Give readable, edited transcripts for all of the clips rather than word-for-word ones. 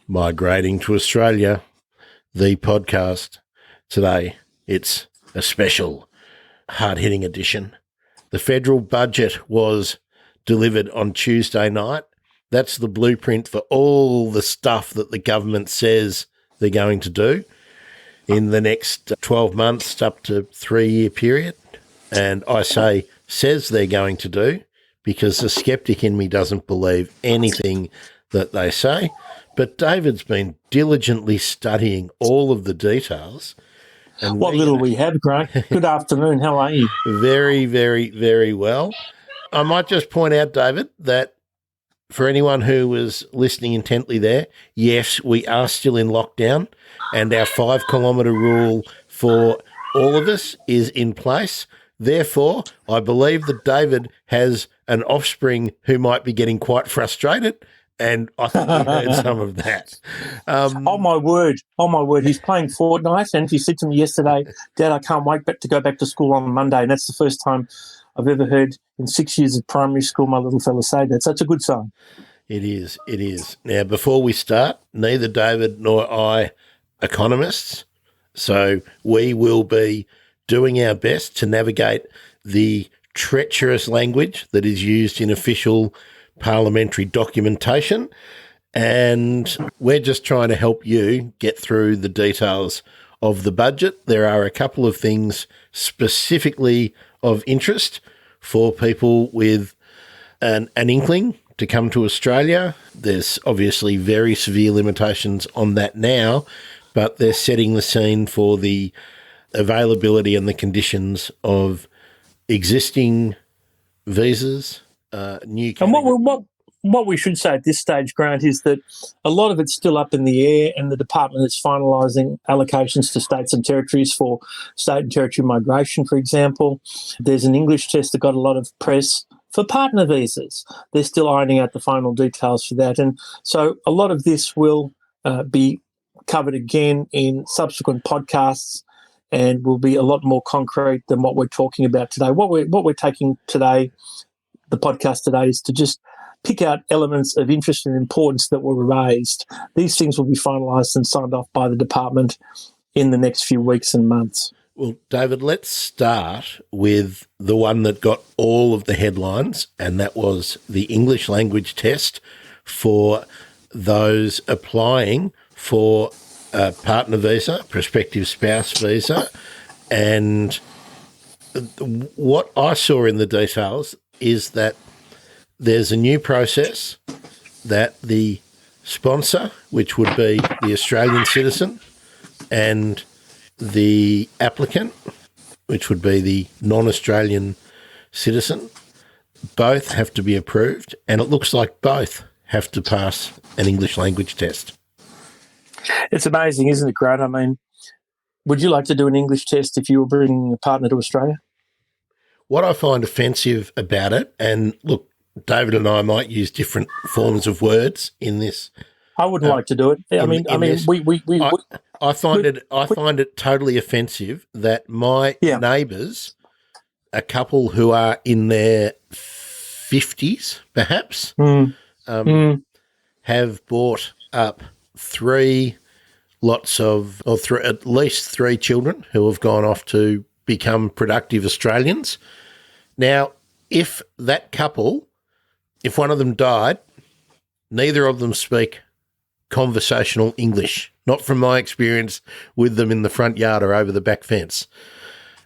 Migrating to Australia, the podcast. Today, it's a special, hard-hitting edition. The federal budget was delivered on Tuesday night. That's the blueprint for all the stuff that the government says they're going to do in the next 12 months up to 3-year period. And I say says they're going to do because the skeptic in me doesn't believe anything that they say. But David's been diligently studying all of the details. And what little we have, Grant. Good afternoon. How are you? Very, very, very well. I might just point out, David, that for anyone who was listening intently there, yes, we are still in lockdown and our 5-kilometre rule for all of us is in place. Therefore, I believe that David has an offspring who might be getting quite frustrated. And I think we heard some of that. Oh, my word. He's playing Fortnite, and he said to me yesterday, Dad, I can't wait to go back to school on Monday. And that's the first time I've ever heard in 6 years of primary school my little fella say that. So it's a good sign. It is. Now, before we start, neither David nor I economists, so we will be doing our best to navigate the treacherous language that is used in official parliamentary documentation, and we're just trying to help you get through the details of the budget. There are a couple of things specifically of interest for people with an inkling to come to Australia. There's obviously very severe limitations on that now, but they're setting the scene for the availability and the conditions of existing visas, new. And what we should say at this stage, Grant, is that a lot of it's still up in the air, and the department is finalising allocations to states and territories for state and territory migration, for example. There's an English test that got a lot of press for partner visas. They're still ironing out the final details for that. And so a lot of this will be covered again in subsequent podcasts and will be a lot more concrete than what we're talking about today. What we're taking today, the podcast today, is to just pick out elements of interest and importance that were raised. These things will be finalised and signed off by the department in the next few weeks and months. Well, David, let's start with the one that got all of the headlines, and that was the English language test for those applying for a partner visa, prospective spouse visa. And what I saw in the details is that there's a new process that the sponsor, which would be the Australian citizen, and the applicant, which would be the non-Australian citizen, both have to be approved, and it looks like both have to pass an English language test. It's amazing, isn't it, Grant? I mean, would you like to do an English test if you were bringing a partner to Australia? What I find offensive about it, and look, David and I might use different forms of words in this. I wouldn't like to do it. I find it totally offensive that my neighbours, a couple who are in their 50s, perhaps, have brought up at least three children who have gone off to become productive Australians. Now, if that couple, if one of them died, neither of them speak conversational English, not from my experience with them in the front yard or over the back fence.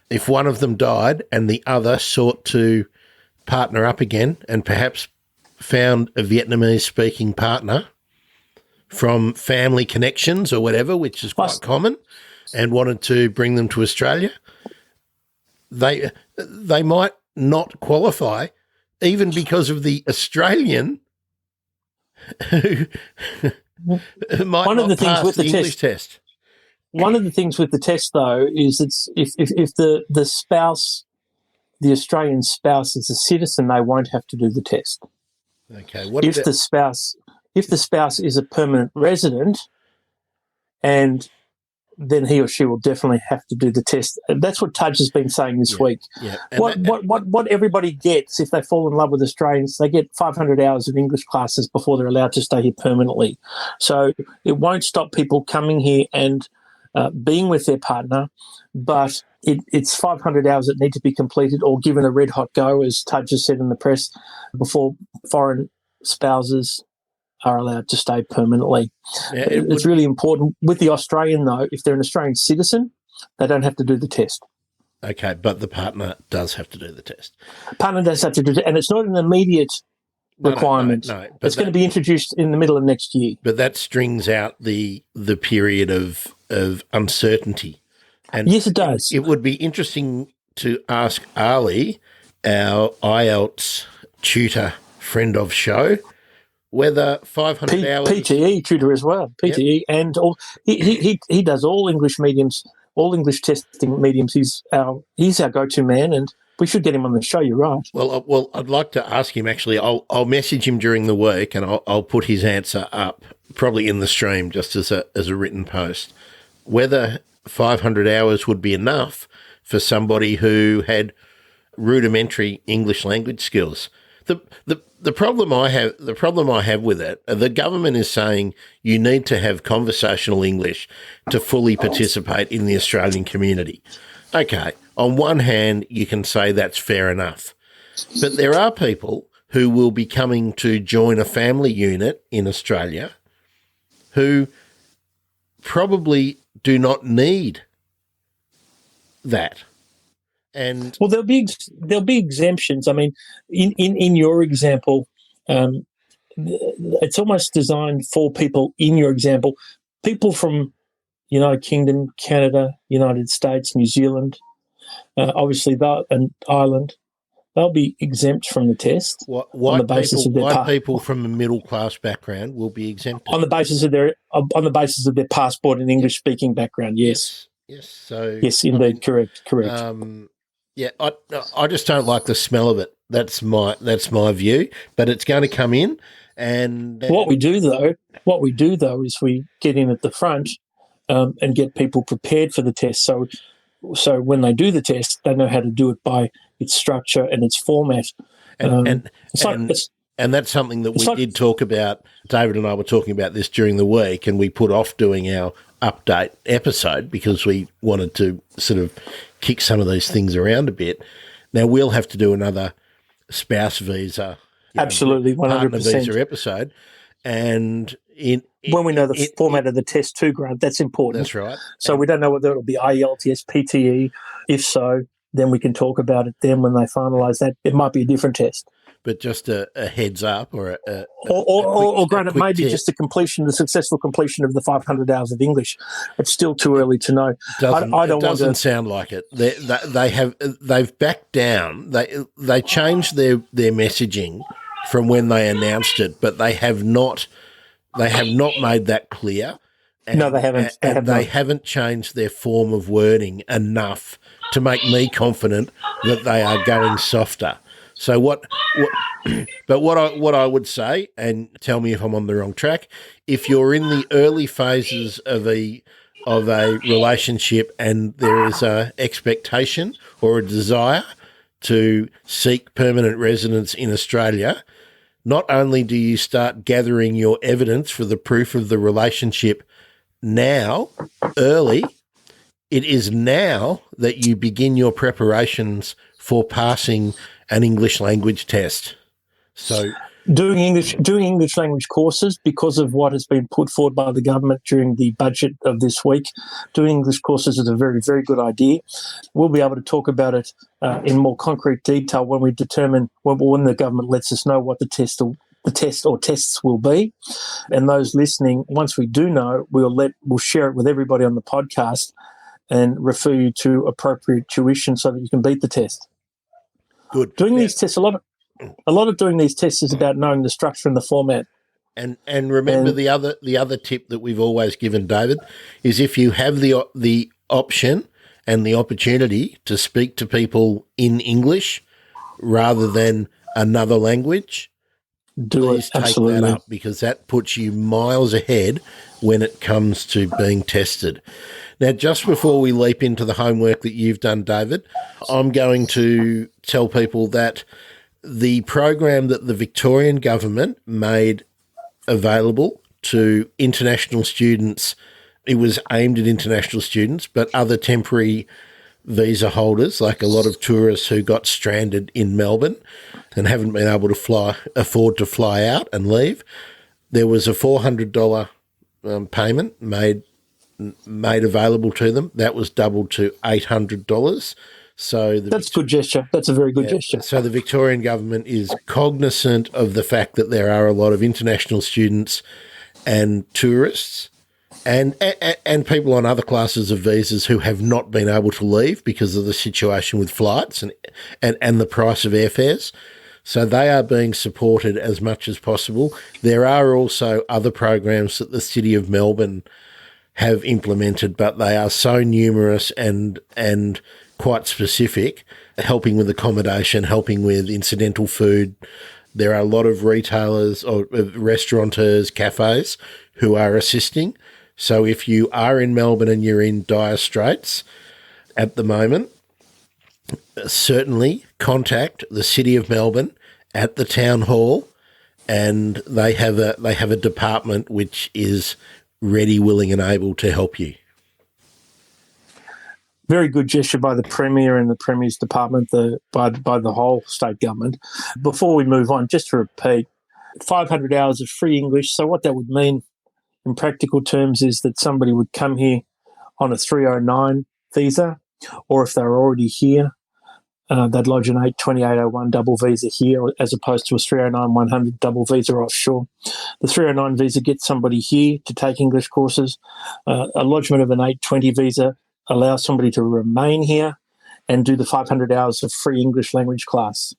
If one of them died and the other sought to partner up again and perhaps found a Vietnamese-speaking partner from family connections or whatever, which is quite common, and wanted to bring them to Australia, they might not qualify even because of the Australian who might not pass the English test. One of the things with the test, though, is it's if the spouse, the Australian spouse, is a citizen, they won't have to do the test. Okay. If the spouse is a permanent resident and then he or she will definitely have to do the test. And that's what Tudge has been saying this week. Yeah. What everybody gets if they fall in love with Australians, they get 500 hours of English classes before they're allowed to stay here permanently. So it won't stop people coming here and being with their partner, but it's 500 hours that need to be completed or given a red hot go, as Tudge has said in the press, before foreign spouses are allowed to stay permanently. Yeah, it's really important. With the Australian, though, if they're an Australian citizen, they don't have to do the test. Okay, but the partner does have to do the test. Partner does have to do it, and it's not an immediate requirement. No, it's going to be introduced in the middle of next year. But that strings out the period of uncertainty. And yes, it does. It would be interesting to ask Ali, our IELTS tutor friend of show, whether 500 hours... PTE tutor as well, PTE, and all, he does all English mediums, all English testing mediums. He's our go-to man, and we should get him on the show, you're right. Well, I'd like to ask him, actually. I'll message him during the week, and I'll put his answer up, probably in the stream, just as a written post, whether 500 hours would be enough for somebody who had rudimentary English language skills. The problem I have with it, the government is saying you need to have conversational English to fully participate in the Australian community. Okay, on one hand, you can say that's fair enough, but there are people who will be coming to join a family unit in Australia who probably do not need that. And well, there'll be exemptions. I mean, in your example, it's almost designed for people. In your example, people from United Kingdom, Canada, United States, New Zealand, obviously and Ireland, they'll be exempt from the test on the basis of their white people from a middle class background will be exempted on the basis of their passport and English speaking background. Yes. So yes, indeed, correct. Yeah, I just don't like the smell of it. That's my view. But it's going to come in, and what we do though is we get in at the front and get people prepared for the test. So when they do the test, they know how to do it by its structure and its format. And that's something that we did talk about. David and I were talking about this during the week, and we put off doing our update episode because we wanted to sort of kick some of these things around a bit. Now we'll have to do another spouse visa, absolutely, 100% visa episode, and when we know the format of the test too, Grant, that's important. That's right. So we don't know whether it'll be IELTS, PTE. If so, then we can talk about it then when they finalise that. It might be a different test. But just a heads up, or Grant, it may be just the successful completion of the 500 hours of English. It's still too early to know. It doesn't sound like it. They've backed down. They changed their messaging from when they announced it, but they have not made that clear. No, they haven't. They haven't changed their form of wording enough to make me confident that they are going softer. So what I would say, and tell me if I'm on the wrong track, if you're in the early phases of a relationship and there is a expectation or a desire to seek permanent residence in Australia, not only do you start gathering your evidence for the proof of the relationship now, early, it is now that you begin your preparations for passing an English language test. So doing English language courses, because of what has been put forward by the government during the budget of this week, doing English courses is a very, very good idea. We'll be able to talk about it in more concrete detail when we determine when the government lets us know what the test or tests will be. And those listening, once we do know, we'll share it with everybody on the podcast and refer you to appropriate tuition so that you can beat the test. Good. Doing these tests, a lot of doing these tests is about knowing the structure and the format. And remember the other tip that we've always given, David, is if you have the option and the opportunity to speak to people in English rather than another language, please take that up, because that puts you miles ahead when it comes to being tested. Now, just before we leap into the homework that you've done, David, I'm going to tell people that the program that the Victorian government made available to international students, it was aimed at international students, but other temporary visa holders, like a lot of tourists who got stranded in Melbourne and haven't been able to afford to fly out and leave, there was a $400 payment made available to them. That was doubled to $800. So that's a good gesture. That's a very good gesture. So the Victorian government is cognizant of the fact that there are a lot of international students and tourists and people on other classes of visas who have not been able to leave because of the situation with flights and the price of airfares. So they are being supported as much as possible. There are also other programs that the City of Melbourne have implemented, but they are so numerous and quite specific, helping with accommodation, helping with incidental food. There are a lot of retailers or restaurateurs, cafes who are assisting. So if you are in Melbourne and you're in dire straits at the moment, certainly contact the City of Melbourne at the Town Hall, and they have a department which is ready, willing and able to help you. Very good gesture by the Premier and the Premier's department, by the whole state government. Before we move on, just to repeat, 500 hours of free English. So what that would mean in practical terms is that somebody would come here on a 309 visa, or if they're already here, they'd lodge an 82801 double visa here as opposed to a 309-100 double visa offshore. The 309 visa gets somebody here to take English courses. A lodgement of an 820 visa allows somebody to remain here and do the 500 hours of free English language class.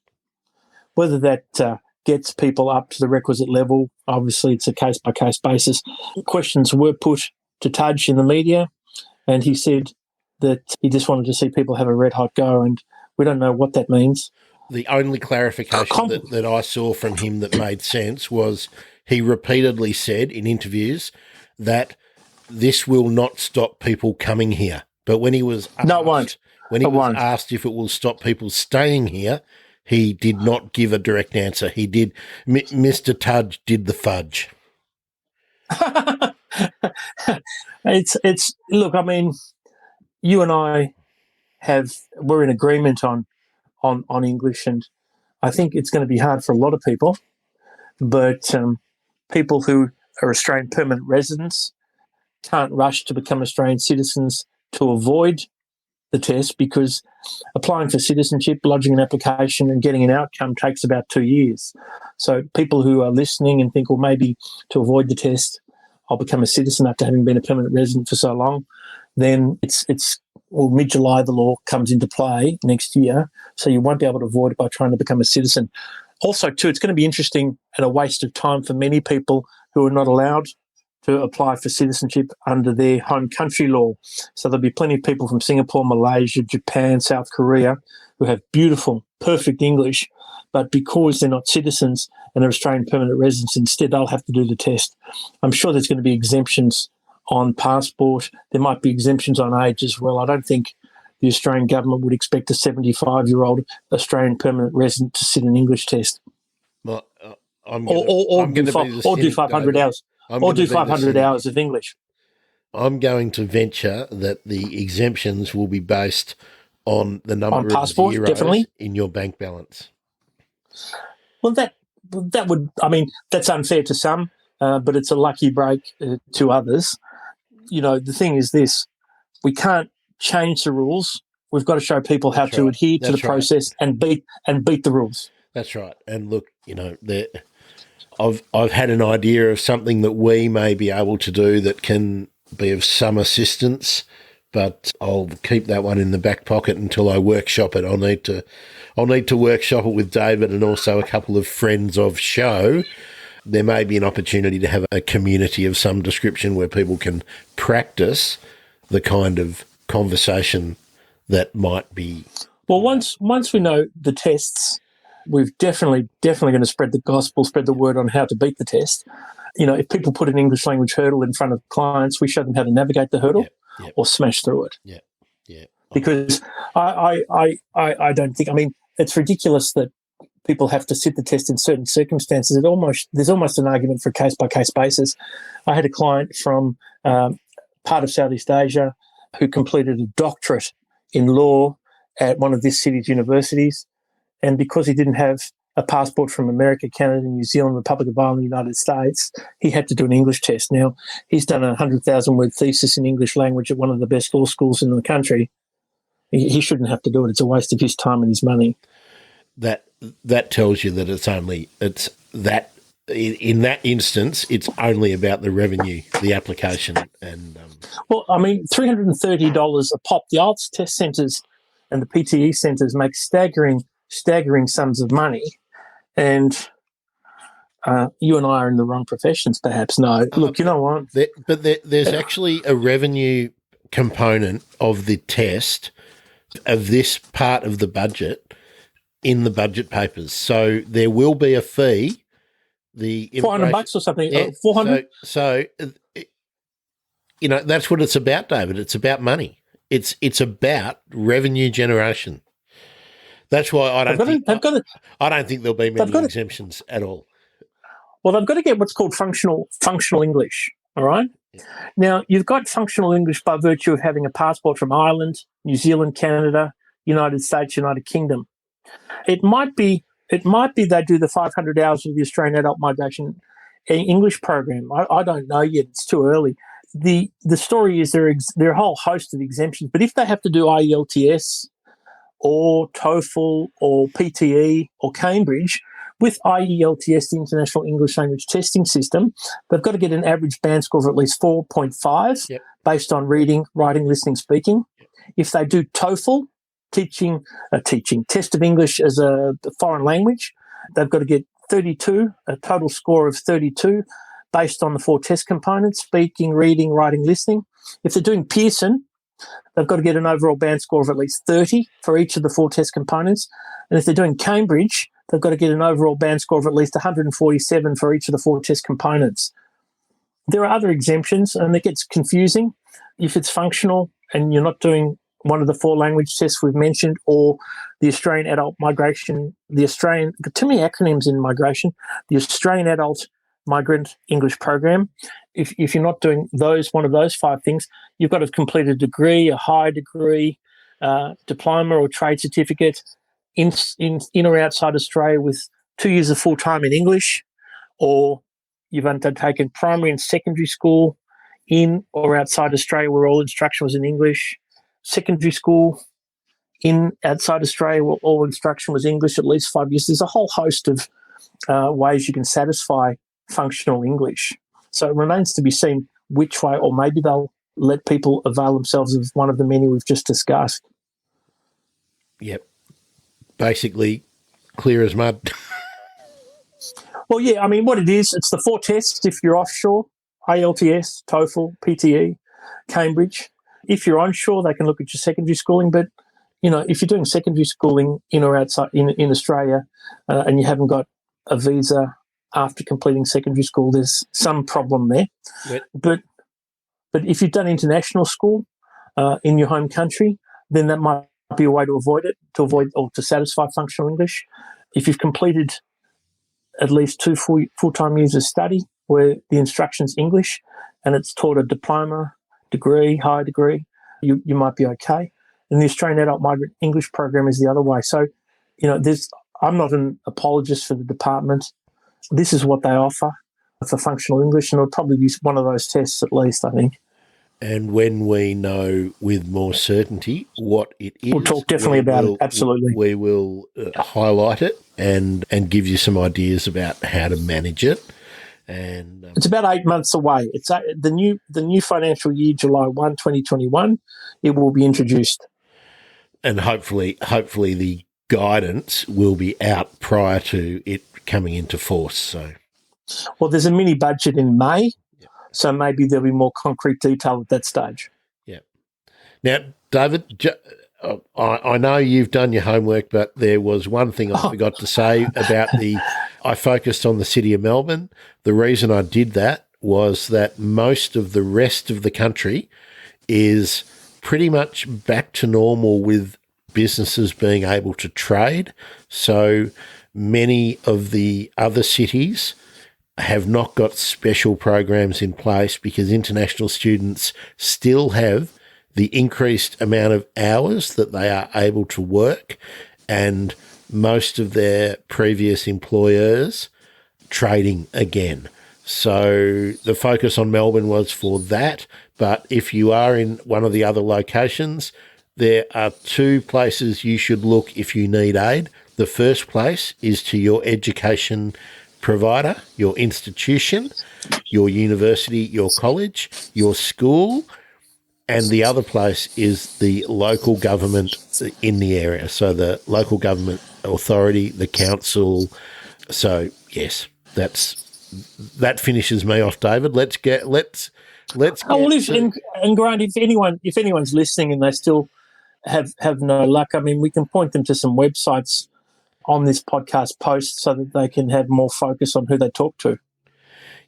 Whether that gets people up to the requisite level, obviously it's a case-by-case basis. Questions were put to Tudge in the media, and he said that he just wanted to see people have a red-hot go, and we don't know what that means. The only clarification that I saw from him that made sense was he repeatedly said in interviews that this will not stop people coming here. But when he was asked, no, it won't. When he was asked if it will stop people staying here, he did not give a direct answer. He did. Mr. Tudge did the fudge. It's look. I mean, you and I we're in agreement on English, and I think it's going to be hard for a lot of people. But people who are Australian permanent residents can't rush to become Australian citizens to avoid the test, because applying for citizenship, lodging an application and getting an outcome takes about 2 years. So people who are listening and think, well, maybe to avoid the test, I'll become a citizen after having been a permanent resident for so long, then mid-July the law comes into play next year, so you won't be able to avoid it by trying to become a citizen. Also, too, it's going to be interesting and a waste of time for many people who are not allowed to apply for citizenship under their home country law. So there'll be plenty of people from Singapore, Malaysia, Japan, South Korea who have beautiful, perfect English, but because they're not citizens and they're Australian permanent residents, instead they'll have to do the test. I'm sure there's going to be exemptions on passport. There might be exemptions on age as well. I don't think the Australian government would expect a 75-year-old Australian permanent resident to sit an English test. Well, or do 500 hours. Or do 500 hours of English. I'm going to venture that the exemptions will be based on the number of zeros definitely in your bank balance. Well, that would, I mean, that's unfair to some, but it's a lucky break to others. You know, the thing is this: we can't change the rules. We've got to show people how to adhere to the process and beat the rules. That's right. And look, you know, I've had an idea of something that we may be able to do that can be of some assistance, but I'll keep that one in the back pocket until I workshop it. I'll need to workshop it with David and also a couple of friends of show. There may be an opportunity to have a community of some description where people can practice the kind of conversation that might be. Well, once we know the tests, we've definitely going to spread the gospel, spread the word on how to beat the test. You know, if people put an English language hurdle in front of clients, we show them how to navigate the hurdle. or smash through it. Yeah. Yeah. Because I don't think, I mean, it's ridiculous that people have to sit the test in certain circumstances. There's almost an argument for a case-by-case basis. I had a client from part of Southeast Asia who completed a doctorate in law at one of this city's universities, and because he didn't have a passport from America, Canada, New Zealand, Republic of Ireland, United States, he had to do an English test. Now, he's done a 100,000-word thesis in English language at one of the best law schools in the country. He shouldn't have to do it. It's a waste of his time and his money. That tells you that in that instance, it's only about the revenue, the application, and well, I mean, $330 a pop. The IELTS test centres and the PTE centres make staggering sums of money, and you and I are in the wrong professions, perhaps. No, look, you know what? There's actually a revenue component of the test of this part of the budget in the budget papers. So there will be a fee. The $400 or something. Yeah, 400. So that's what it's about, David. It's about money. It's about revenue generation. That's why I don't think there'll be many exemptions at all. Well, they've got to get what's called functional English. All right. Yeah. Now, you've got functional English by virtue of having a passport from Ireland, New Zealand, Canada, United States, United Kingdom. It might be they do the 500 hours of the Australian Adult Migration English program. I don't know yet. It's too early. The story is there are a whole host of exemptions, but if they have to do IELTS or TOEFL or PTE or Cambridge, with IELTS, the International English Language Testing System, they've got to get an average band score of at least 4.5 based on reading, writing, listening, speaking. Yep. If they do TOEFL, teaching test of English as a foreign language, they've got to get 32, a total score of 32 based on the 4 test components: speaking, reading, writing, listening. If they're doing Pearson, they've got to get an overall band score of at least 30 for each of the 4 test components. And if they're doing Cambridge, they've got to get an overall band score of at least 147 for each of the 4 test components. There are other exemptions, and it gets confusing. If it's functional and you're not doing one of the 4 language tests we've mentioned, or the Australian Adult Migration, too many acronyms in migration, the Australian Adult Migrant English Program. If you're not doing one of those 5 things, you've got to have completed a degree, a high degree, diploma or trade certificate in or outside Australia with 2 years of full time in English, or you've undertaken primary and secondary school in or outside Australia where all instruction was in English, secondary school outside Australia where all instruction was English at least 5 years. There's a whole host of ways you can satisfy functional English. So it remains to be seen which way, or maybe they'll let people avail themselves of one of the many we've just discussed. Yep. Basically clear as mud. Well, yeah, I mean, what it is, it's the 4 tests if you're offshore: IELTS, TOEFL, PTE, Cambridge. If you're onshore, they can look at your secondary schooling. But, if you're doing secondary schooling in or outside in Australia and you haven't got a visa after completing secondary school, there's some problem there. Yep. But if you've done international school in your home country, then that might be a way to avoid or to satisfy functional English. If you've completed at least 2 full-time years of study where the instruction's English and it's taught a diploma, degree, higher degree, you might be okay. And the Australian Adult Migrant English Program is the other way. So, I'm not an apologist for the department. This is what they offer for functional English, and it'll probably be one of those tests at least, I think. And when we know with more certainty what it is, we'll talk definitely about it. Absolutely, we will highlight it and give you some ideas about how to manage it. And it's about 8 months away. It's the new financial year, July 1, 2021. It will be introduced, and hopefully the guidance will be out prior to it coming into force. So, well, there's a mini budget in May. So maybe there'll be more concrete detail at that stage. Yeah. Now, David, I know you've done your homework, but there was one thing I forgot to say about I focused on the City of Melbourne. The reason I did that was that most of the rest of the country is pretty much back to normal with businesses being able to trade. So many of the other cities have not got special programs in place because international students still have the increased amount of hours that they are able to work, and most of their previous employers trading again. So the focus on Melbourne was for that. But if you are in one of the other locations, there are two places you should look if you need aid. The first place is to your education provider, your institution, your university, your college, your school, and the other place is the local government in the area. So the local government authority, the council. So yes, that finishes me off, David. Let's get. And Grant, if anyone's listening and they still have no luck, I mean, we can point them to some websites on this podcast post so that they can have more focus on who they talk to.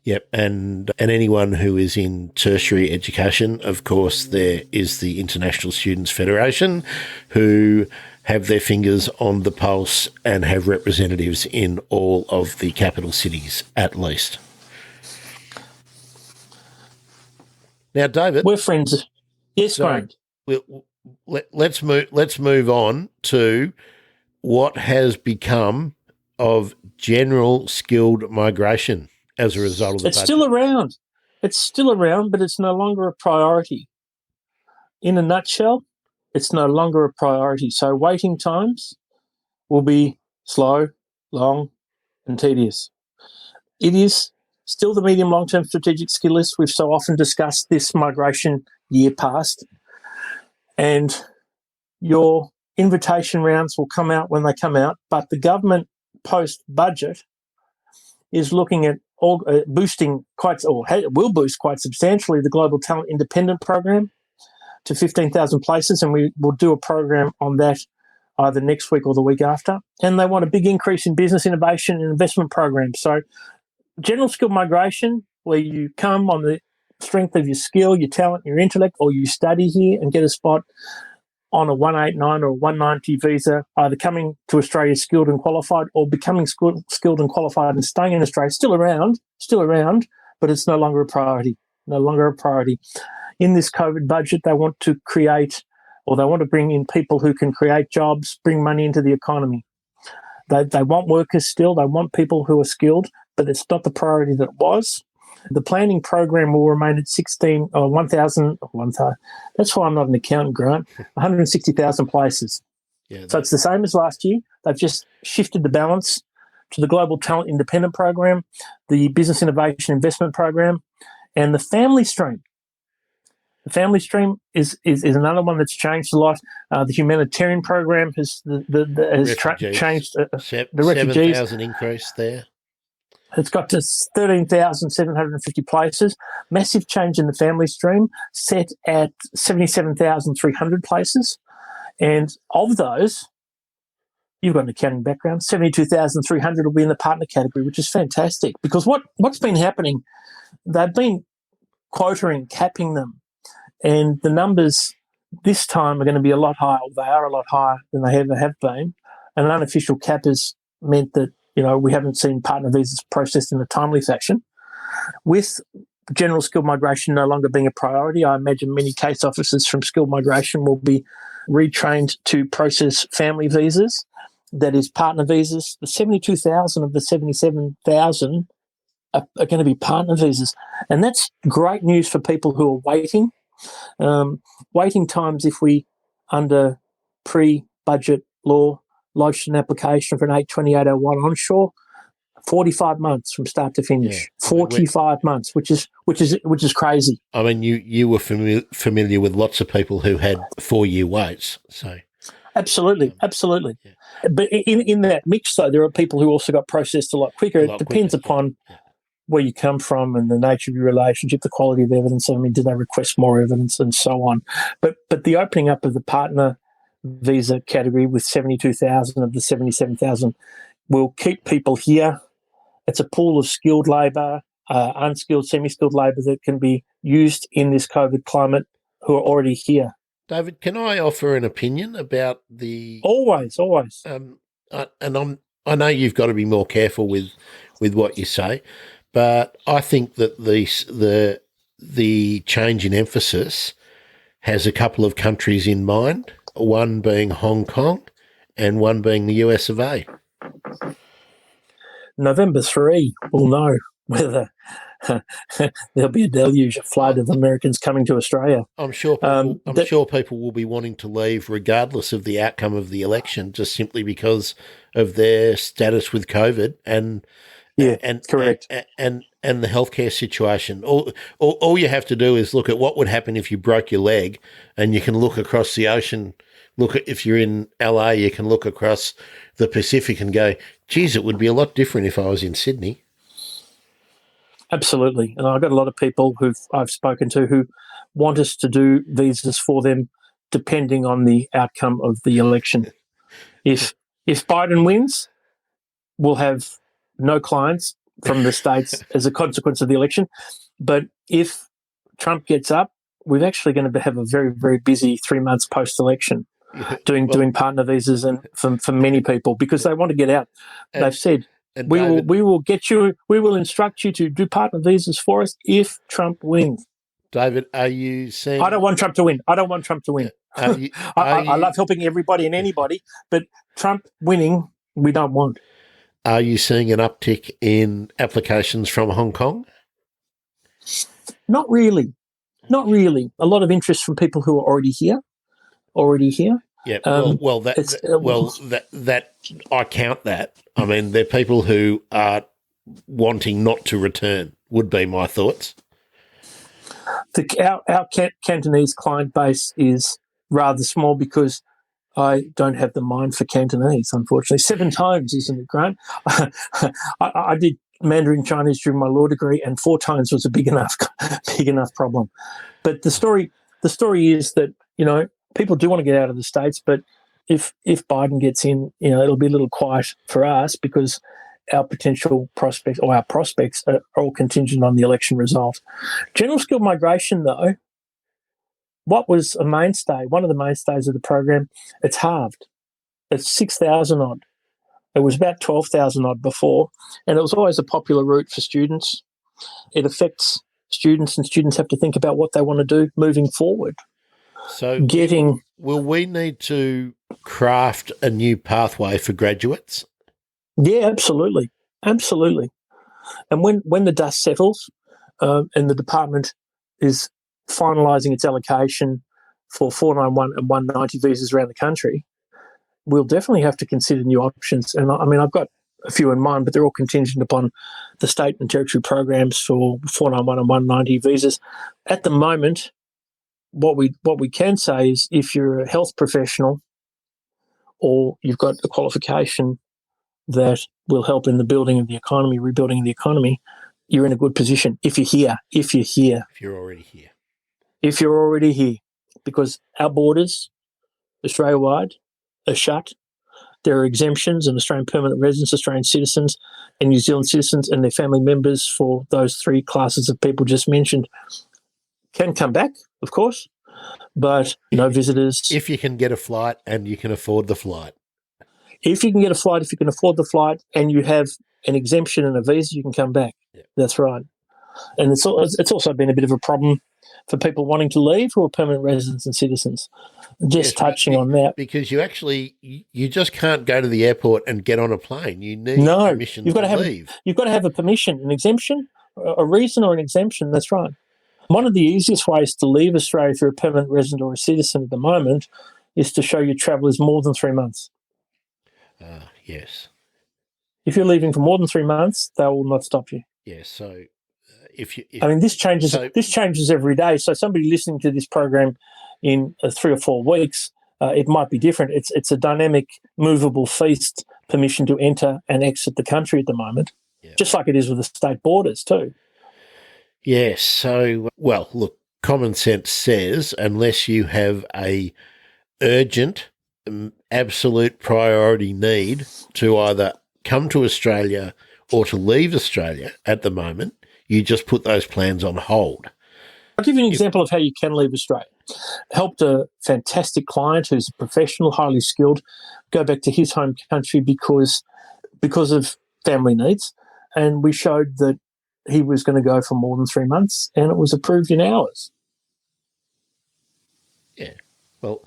Yep, and anyone who is in tertiary education, of course, there is the International Students Federation, who have their fingers on the pulse and have representatives in all of the capital cities, at least. Now, David, we're friends. Yes, Grant. Let's move on to what has become of general skilled migration as a result of the budget. It's still around, but it's no longer a priority. In a nutshell, it's no longer a priority. So waiting times will be slow, long, and tedious. It is still the medium long-term strategic skill list. We've so often discussed this migration year past, and your invitation rounds will come out when they come out, but the government post-budget is looking at boosting will boost quite substantially the Global Talent Independent Program to 15,000 places, and we will do a program on that either next week or the week after. And they want a big increase in business innovation and investment programs. So general skill migration, where you come on the strength of your skill, your talent, your intellect, or you study here and get a spot on a 189 or 190 visa, either coming to Australia skilled and qualified or becoming skilled and qualified and staying in Australia, still around, but it's no longer a priority. In this COVID budget, they want to bring in people who can create jobs, bring money into the economy. They want workers still. They want people who are skilled, but it's not the priority that it was. The planning program will remain at 1,000. That's why I'm not an accountant, Grant. 160,000 places. Yeah, so it's the same as last year. They've just shifted the balance to the Global Talent Independent Program, the Business Innovation Investment Program, and the Family Stream. The Family Stream is another one that's changed a lot. The humanitarian program has changed. The refugees 7,000 increase there. It's got to 13,750 places. Massive change in the Family Stream, set at 77,300 places. And of those, you've got an accounting background, 72,300 will be in the partner category, which is fantastic. Because what's been happening, they've been quoting, capping them. And the numbers this time are going to be a lot higher. They are a lot higher than they ever have been. And an unofficial cap has meant that we haven't seen partner visas processed in a timely fashion. With general skilled migration no longer being a priority, I imagine many case officers from skilled migration will be retrained to process family visas, that is partner visas. The 72,000 of the 77,000 are going to be partner visas. And that's great news for people who are waiting. Waiting times, if we, under pre-budget law, lodged an application for an 82801 onshore, 45 months from start to finish. Yeah. 45 months, which is crazy. I mean, you were familiar with lots of people who had 4-year waits. So absolutely. Yeah. But in that mix, though, there are people who also got processed a lot quicker. It depends upon where you come from and the nature of your relationship, the quality of evidence. I mean, did they request more evidence and so on? But the opening up of the partner visa category with 72,000 of the 77,000 will keep people here. It's a pool of skilled labour, unskilled, semi-skilled labour that can be used in this COVID climate who are already here. David, can I offer an opinion about the? Always. I know you've got to be more careful with what you say, but I think that the change in emphasis has a couple of countries in mind. One being Hong Kong, and one being the US of A. November 3, we'll know whether there'll be a deluge, a flood of Americans coming to Australia. I'm sure people will be wanting to leave regardless of the outcome of the election, just simply because of their status with COVID and correct. And the healthcare situation. All you have to do is look at what would happen if you broke your leg, and you can look across the ocean. If you're in LA, you can look across the Pacific and go, geez, it would be a lot different if I was in Sydney. Absolutely. And I've got a lot of people who I've spoken to who want us to do visas for them depending on the outcome of the election. If Biden wins, we'll have no clients from the states as a consequence of the election. But if Trump gets up, we're actually going to have a very, very busy 3 months post-election doing partner visas and for many people because they want to get out. They've said, we will instruct you to do partner visas for us if Trump wins. David, are you saying... I don't want Trump to win. I love helping everybody and anybody, but Trump winning, we don't want. Are you seeing an uptick in applications from Hong Kong? Not really. A lot of interest from people who are already here. Yeah. That I count that. I mean, they're people who are wanting not to return. Would be my thoughts. Our Cantonese client base is rather small because I don't have the mind for Cantonese, unfortunately. 7 times, isn't it, Grant? I did Mandarin Chinese during my law degree, and 4 times was a big enough problem. But the story is that, people do want to get out of the States, but if Biden gets in, it'll be a little quiet for us because our potential prospects or our prospects are all contingent on the election result. General skilled migration, though, what was a mainstay, one of the mainstays of the program, it's halved. It's 6,000 odd. It was about 12,000 odd before, and it was always a popular route for students. It affects students, and students have to think about what they want to do moving forward. So will we need to craft a new pathway for graduates? Yeah, absolutely. And when the dust settles and the department is finalising its allocation for 491 and 190 visas around the country, we'll definitely have to consider new options. And I mean, I've got a few in mind, but they're all contingent upon the state and territory programs for 491 and 190 visas. At the moment, what we can say is if you're a health professional or you've got a qualification that will help in the building of the economy, rebuilding of the economy, you're in a good position if you're here. If you're already here. Because our borders, Australia-wide, are shut. There are exemptions, and Australian permanent residents, Australian citizens, and New Zealand citizens and their family members for those 3 classes of people just mentioned can come back, of course, but no visitors. If you can get a flight and you can afford the flight. If you can get a flight, if you can afford the flight, and you have an exemption and a visa, you can come back. Yeah. That's right. And it's also been a bit of a problem for people wanting to leave who are permanent residents and citizens. Just touching on that. Because you just can't go to the airport and get on a plane. You need permission to leave. You've got to have a permission, an exemption, a reason or an exemption. That's right. One of the easiest ways to leave Australia if you're a permanent resident or a citizen at the moment is to show your travel is more than 3 months. Yes. If you're leaving for more than 3 months, they will not stop you. Yes. So this changes every day. So somebody listening to this program in 3 or 4 weeks, it might be different. It's a dynamic, movable feast permission to enter and exit the country at the moment, just like it is with the state borders too. Yes. So, well, look, common sense says unless you have a urgent, absolute priority need to either come to Australia or to leave Australia at the moment, you just put those plans on hold. I'll give you an example of how you can leave Australia. Helped a fantastic client who's a professional, highly skilled, go back to his home country because of family needs. And we showed that he was going to go for more than 3 months, and it was approved in hours. Yeah. Well,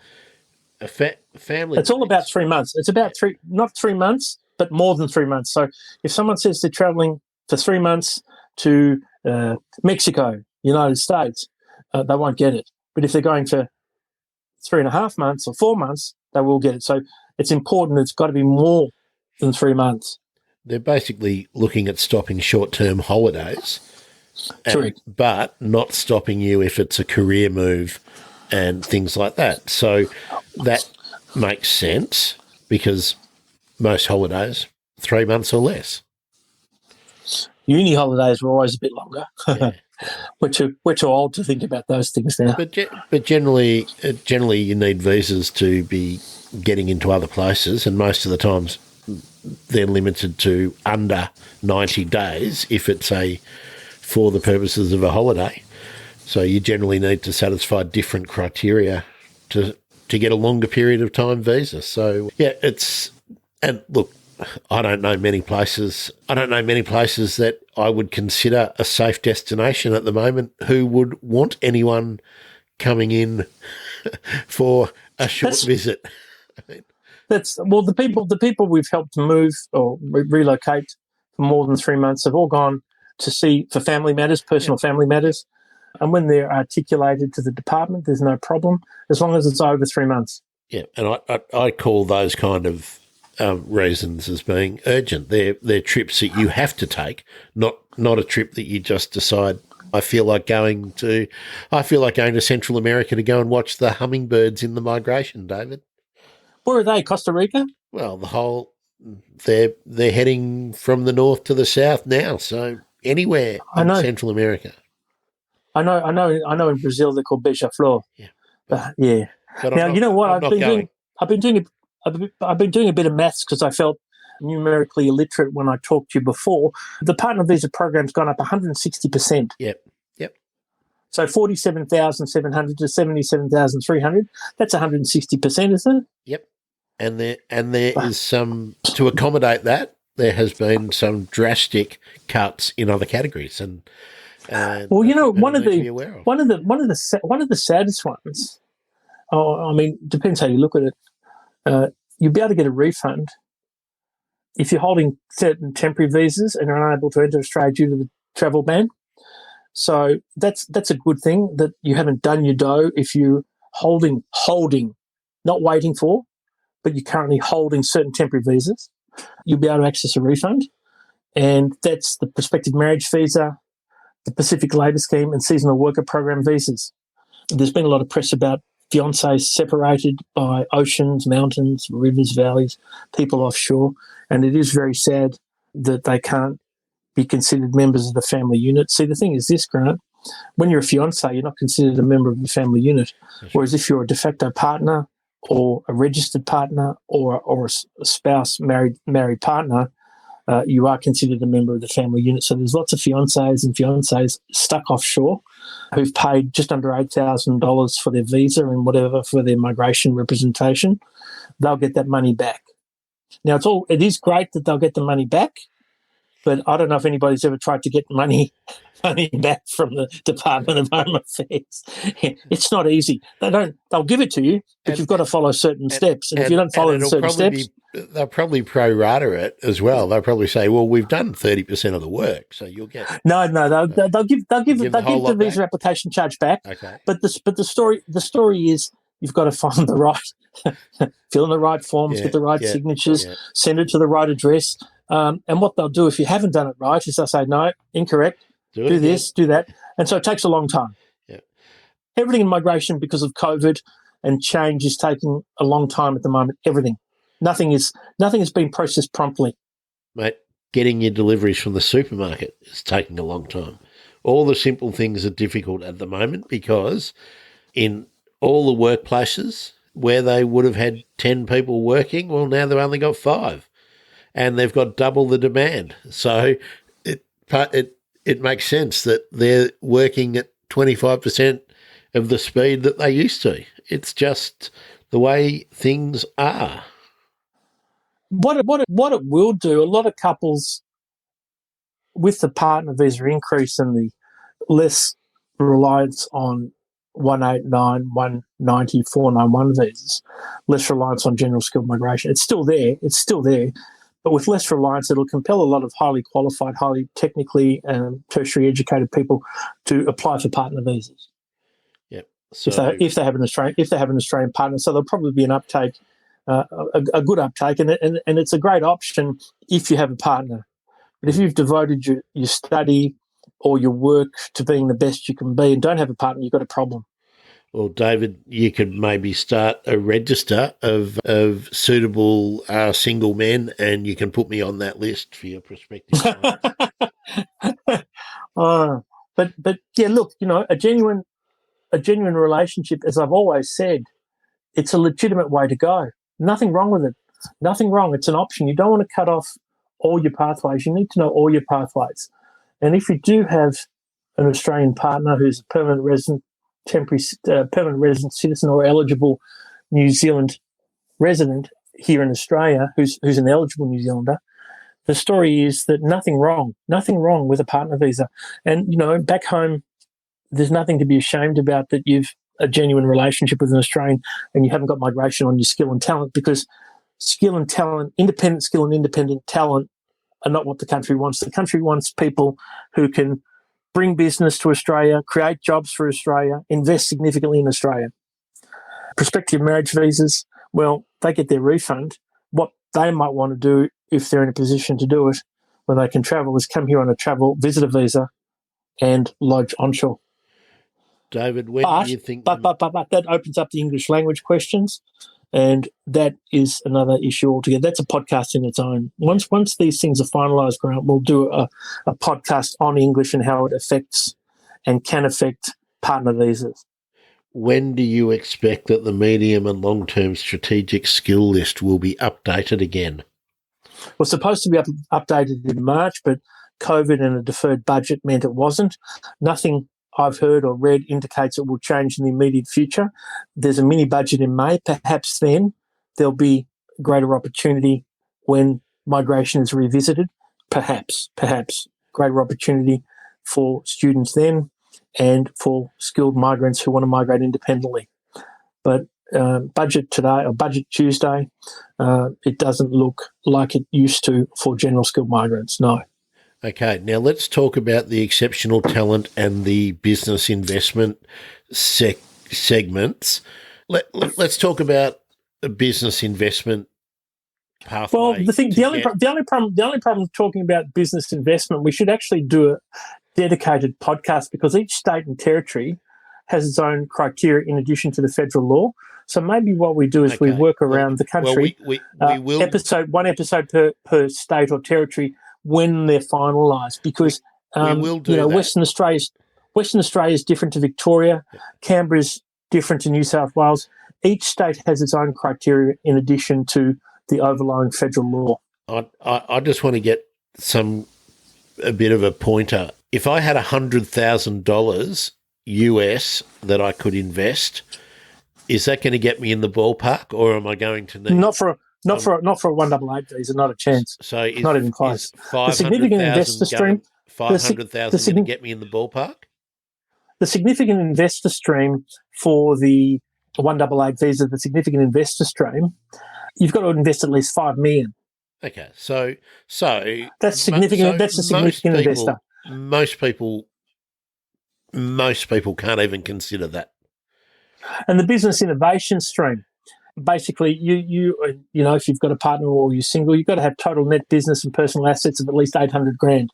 family. It's all about 3 months. It's about not 3 months, but more than 3 months. So if someone says they're traveling for 3 months to Mexico, United States, they won't get it. But if they're going for 3.5 months or 4 months, they will get it. So it's important. It's got to be more than 3 months. They're basically looking at stopping short-term holidays, but not stopping you if it's a career move and things like that. So that makes sense because most holidays, 3 months or less. Uni holidays were always a bit longer. Yeah. We're too old to think about those things now. But generally you need visas to be getting into other places, and most of the times they're limited to under 90 days if it's for the purposes of a holiday. So you generally need to satisfy different criteria to get a longer period of time visa. So yeah, and look, I don't know many places that I would consider a safe destination at the moment who would want anyone coming in for a short visit. The people we've helped move or relocate for more than 3 months have all gone to see for family matters, personal family matters. And when they're articulated to the department, there's no problem as long as it's over 3 months. Yeah, and I call those kind of reasons as being urgent. They're trips that you have to take, not a trip that you just decide. I feel like going to Central America to go and watch the hummingbirds in the migration, David. Where are they? Costa Rica? Well, they're heading from the north to the south now, so anywhere in Central America. I know. In Brazil they're called beija-flor. Yeah, yeah. But now you know what I've been doing a bit of maths because I felt numerically illiterate when I talked to you before. The partner visa program's gone up 160%. Yep. So 47,700 to 77,300. That's 160%, isn't it? Yep. And there is some to accommodate that. There has been some drastic cuts in other categories, and well, you know, one of the saddest ones. I mean, depends how you look at it. You'll be able to get a refund if you're holding certain temporary visas and are unable to enter Australia due to the travel ban. So that's a good thing that you haven't done your dough if you're holding, not waiting for, but you're currently holding certain temporary visas. You'll be able to access a refund, and that's the prospective marriage visa, the Pacific Labour Scheme, and seasonal worker program visas. There's been a lot of press about fiancés separated by oceans, mountains, rivers, valleys, people offshore, and it is very sad that they can't be considered members of the family unit. See, the thing is this, Grant, when you're a fiancé, you're not considered a member of the family unit, whereas if you're a de facto partner or a registered partner or a spouse, married partner, you are considered a member of the family unit. So there's lots of fiancés and fiancées stuck offshore who've paid just under $8,000 for their visa and whatever for their migration representation. They'll get that money back. Now, it is great that they'll get the money back, but I don't know if anybody's ever tried to get money back from the Department of Home Affairs. It's not easy. They'll give it to you, but you've got to follow certain steps. And if you don't follow certain steps, they'll probably pro-rata it as well. They'll probably say, "Well, we've done 30% of the work, so you'll get." No, they'll give the visa application charge back. Okay. But the story is you've got to find the right, fill in the right forms, get the right signatures, send it to the right address. And what they'll do if you haven't done it right is they'll say, no, incorrect, do this, do that. And so it takes a long time. Yeah. Everything in migration because of COVID and change is taking a long time at the moment. Everything. Nothing is being processed promptly. Mate, getting your deliveries from the supermarket is taking a long time. All the simple things are difficult at the moment because in all the workplaces where they would have had 10 people working, well, now they've only got 5. And they've got double the demand. So it makes sense that they're working at 25% of the speed that they used to. It's just the way things are. What it will do, a lot of couples with the partner visa increase and the less reliance on 189, 190, 491 visas, less reliance on general skilled migration. It's still there. But with less reliance, it'll compel a lot of highly qualified, highly technically tertiary educated people to apply for partner visas. Yep. So if they have an Australian partner, so there'll probably be an uptake, a good uptake, and it's a great option if you have a partner. But if you've devoted your study or your work to being the best you can be and don't have a partner, you've got a problem. Well, David, you could maybe start a register of suitable single men, and you can put me on that list for your prospective clients. But yeah, look, a genuine relationship, as I've always said, it's a legitimate way to go. Nothing wrong with it. Nothing wrong. It's an option. You don't want to cut off all your pathways. You need to know all your pathways. And if you do have an Australian partner who's a permanent resident, permanent resident citizen, or eligible New Zealand resident here in Australia, who's an eligible New Zealander, the story is that nothing wrong with a partner visa. And back home, there's nothing to be ashamed about that you've a genuine relationship with an Australian and you haven't got migration on your skill and talent, because skill and talent, independent skill and independent talent, are not what the country wants. The country wants people who can bring business to Australia, create jobs for Australia, invest significantly in Australia. Prospective marriage visas, well, they get their refund. What they might want to do, if they're in a position to do it, when they can travel, is come here on a travel visitor visa and lodge onshore. David, when do you think... But that opens up the English language questions, and that is another issue altogether. That's a podcast in its own. Once these things are finalised, Grant, we'll do a podcast on English and how it affects and can affect partner visas. When do you expect that the medium and long-term strategic skill list will be updated again? It was supposed to be updated in March, but COVID and a deferred budget meant it wasn't. Nothing I've heard or read indicates it will change in the immediate future. There's a mini budget in May. Perhaps then there'll be greater opportunity when migration is revisited. Perhaps greater opportunity for students then and for skilled migrants who want to migrate independently. But budget today or budget Tuesday, it doesn't look like it used to for general skilled migrants, no. Okay, now let's talk about the exceptional talent and the business investment segments. Let's talk about the business investment pathway. Well, the only problem talking about business investment, we should actually do a dedicated podcast, because each state and territory has its own criteria in addition to the federal law. So maybe what we do is we work around the country. We will one episode per state or territory when they're finalised, because we will do that. Western Australia is different to Victoria. Yeah. Canberra is different to New South Wales. Each state has its own criteria in addition to the overlying federal law. I just want to get a bit of a pointer. If I had $100,000 US that I could invest, is that going to get me in the ballpark, or am I going to need not for a 188 visa? Not a chance. So not even close. The significant investor stream, 500,000 going to get me in the ballpark. The significant investor stream for the 188 visa, the significant investor stream, you've got to invest at least $5 million. Okay, so that's significant. That's a significant investor. Most people can't even consider that. And the business innovation stream, basically, you if you've got a partner or you're single, you've got to have total net business and personal assets of at least $800,000.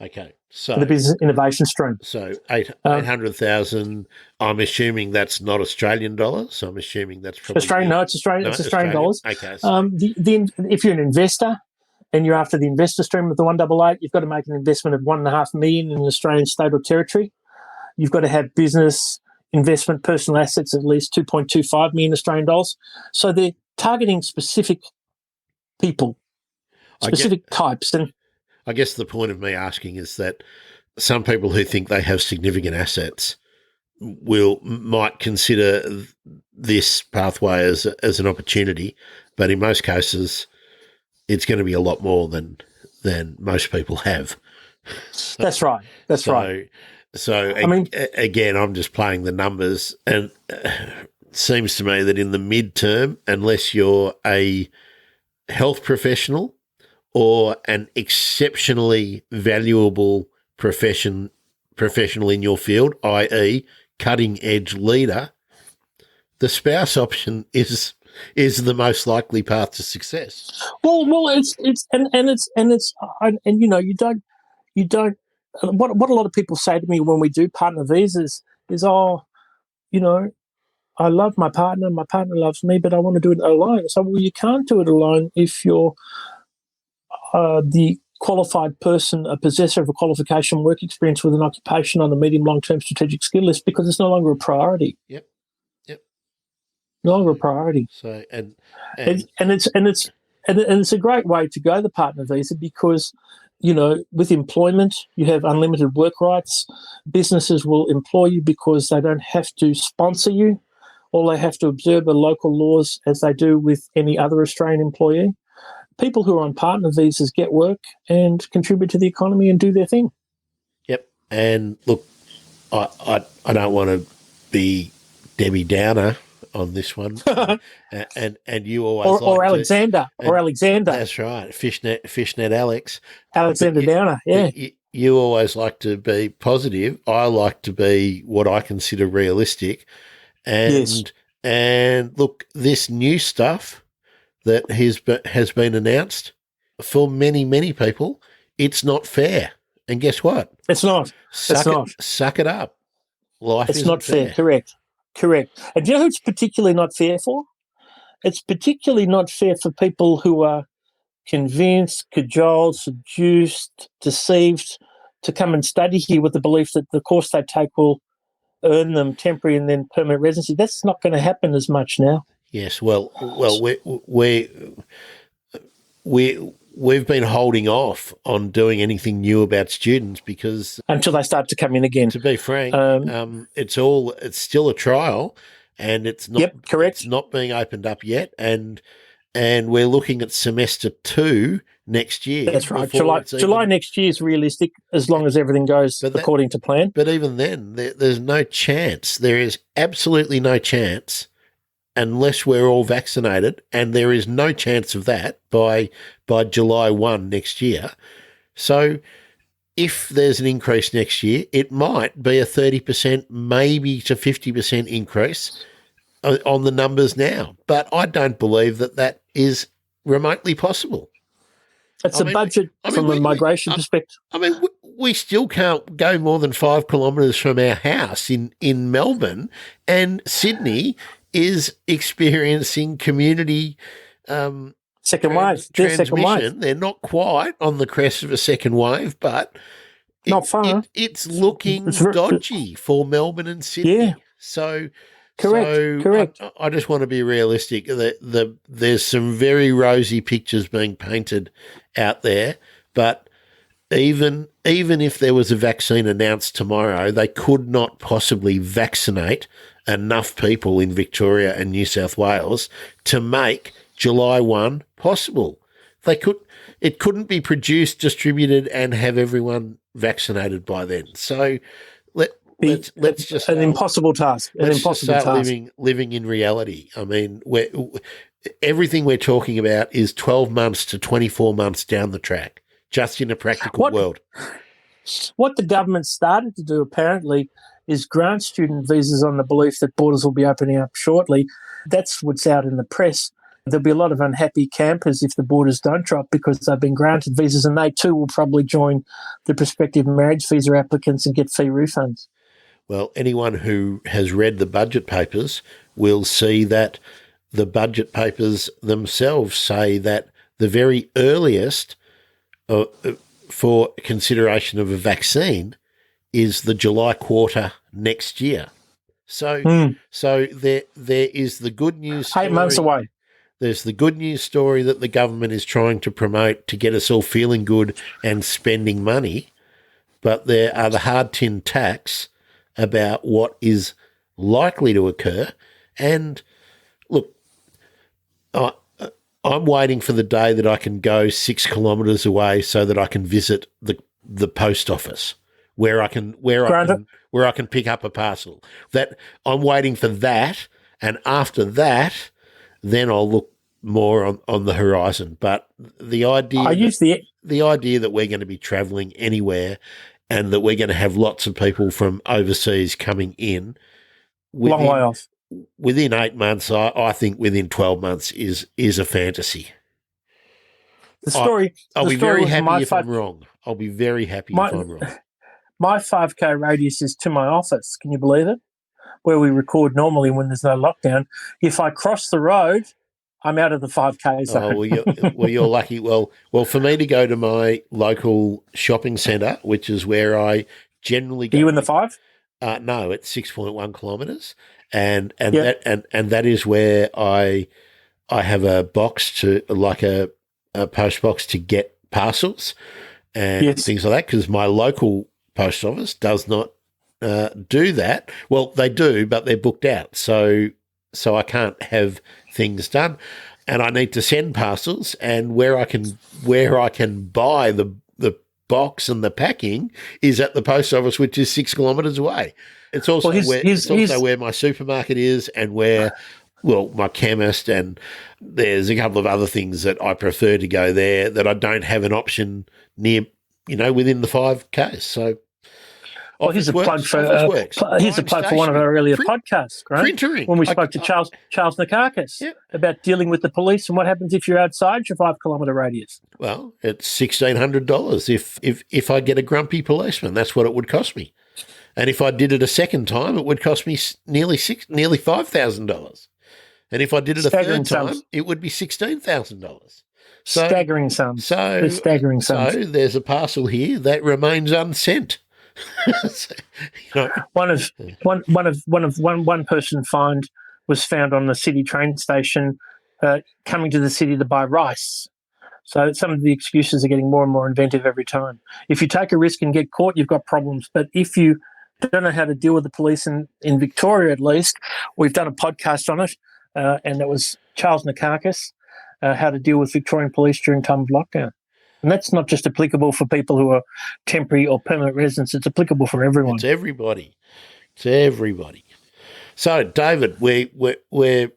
Okay, so the business innovation stream. So 800,000. I'm assuming that's not Australian dollars. So I'm assuming that's probably Australian. No, it's Australian. It's Australian dollars. Okay. So. If you're an investor and you're after the investor stream of the 188, you've got to make an investment of $1.5 million in an Australian state or territory. You've got to have business investment personal assets at least 2.25 million Australian dollars. So they're targeting specific people, specific types. And I guess the point of me asking is that some people who think they have significant assets, might consider this pathway as an opportunity, but in most cases, it's going to be a lot more than most people have. That's right. That's right. So again, I'm just playing the numbers, and it seems to me that in the midterm, unless you're a health professional or an exceptionally valuable professional in your field, i.e., cutting edge leader, the spouse option is the most likely path to success. Well, you don't. What a lot of people say to me when we do partner visas is, I love my partner loves me, but I want to do it alone. So, well, you can't do it alone if you're the qualified person, a possessor of a qualification, work experience with an occupation on the medium long-term strategic skill list, because it's no longer a priority. Yep. No longer a priority. So and it's a great way to go, the partner visa, because with employment you have unlimited work rights. Businesses will employ you because they don't have to sponsor you. All they have to observe are local laws, as they do with any other Australian employee. People who are on partner visas get work and contribute to the economy and do their thing. Yep. And look, I don't want to be Debbie Downer on this one, and you always or Alexander. That's right, Fishnet Alexander Downer. Yeah, you always like to be positive. I like to be what I consider realistic, and look, this new stuff that has been announced, for many people, it's not fair. And guess what? It's not. Suck it up. Life it's isn't not fair. Correct. And do you know who it's particularly not fair for? It's particularly not fair for people who are convinced, cajoled, seduced, deceived to come and study here with the belief that the course they take will earn them temporary and then permanent residency. That's not going to happen as much now. Yes, well, we've been holding off on doing anything new about students because until they start to come in again. To be frank, it's still a trial, and it's not. Yep, correct. It's not being opened up yet, and we're looking at semester 2 next year. That's right. July next year is realistic, as long as everything goes according to plan. But even then, there's no chance. There is absolutely no chance, unless we're all vaccinated, and there is no chance of that by July 1 next year. So if there's an increase next year, it might be a 30%, maybe to 50% increase on the numbers now. But I don't believe that is remotely possible. It's a budget from a migration perspective. I mean, we still can't go more than 5 kilometres from our house in Melbourne, and Sydney is experiencing community second wave transmission. They're not quite on the crest of a second wave, but not far. It's looking dodgy for Melbourne and Sydney. Yeah. So correct. I just want to be realistic. There's some very rosy pictures being painted out there, but even if there was a vaccine announced tomorrow, they could not possibly vaccinate enough people in Victoria and New South Wales to make July 1 possible. It couldn't be produced, distributed, and have everyone vaccinated by then. So let's just an impossible task. Living in reality. I mean, everything we're talking about is 12 months to 24 months down the track, just in a practical world. What the government started to do, apparently, is grant student visas on the belief that borders will be opening up shortly. That's what's out in the press. There'll be a lot of unhappy campers if the borders don't drop because they've been granted visas, and they too will probably join the prospective marriage visa applicants and get fee refunds. Well, anyone who has read the budget papers will see that the budget papers themselves say that the very earliest for consideration of a vaccine is the July quarter next year. So there is the good news story. 8 months away. There's the good news story that the government is trying to promote to get us all feeling good and spending money, but there are the hard tin tacks about what is likely to occur. And look, I'm waiting for the day that I can go 6 kilometres away so that I can visit the post office where I can pick up a parcel. That I'm waiting for that, and after that, then I'll look more on the horizon. But the idea that we're going to be travelling anywhere and that we're going to have lots of people from overseas coming in long way off. Within 8 months, I think within 12 months is a fantasy. I'll be very happy if I'm wrong. I'll be very happy if I'm wrong. My 5K radius is to my office. Can you believe it? Where we record normally when there's no lockdown. If I cross the road, I'm out of the 5K zone. Well, you're lucky. Well, for me to go to my local shopping centre, which is where I generally go. Are you in the 5? No, it's 6.1 kilometres, and that is where I have a box to a post box to get parcels and things like that, because my local post office does not do that. Well, they do, but they're booked out, so I can't have things done, and I need to send parcels. And where I can buy the box and the packing is at the post office, which is 6 kilometres away. It's also where my supermarket is, and where my chemist, and there's a couple of other things that I prefer to go there that I don't have an option near, within the 5Ks. So. Well, here's a plug for one of our earlier podcasts, right? Printering. When we spoke to Charles Nakakis about dealing with the police and what happens if you're outside your 5 kilometre radius. Well, it's $1,600 if I get a grumpy policeman. That's what it would cost me. And if I did it a second time, it would cost me nearly $5,000. And if I did it a third time, it would be $16,000. Staggering sums. So there's a parcel here that remains unsent. One person was found on the city train station coming to the city to buy rice. So some of the excuses are getting more and more inventive every time. If you take a risk and get caught, you've got problems. But if you don't know how to deal with the police in Victoria, at least, we've done a podcast on it, and that was Charles Nakakis, how to deal with Victorian police during time of lockdown. And that's not just applicable for people who are temporary or permanent residents. It's applicable for everyone. It's everybody. So, David, we're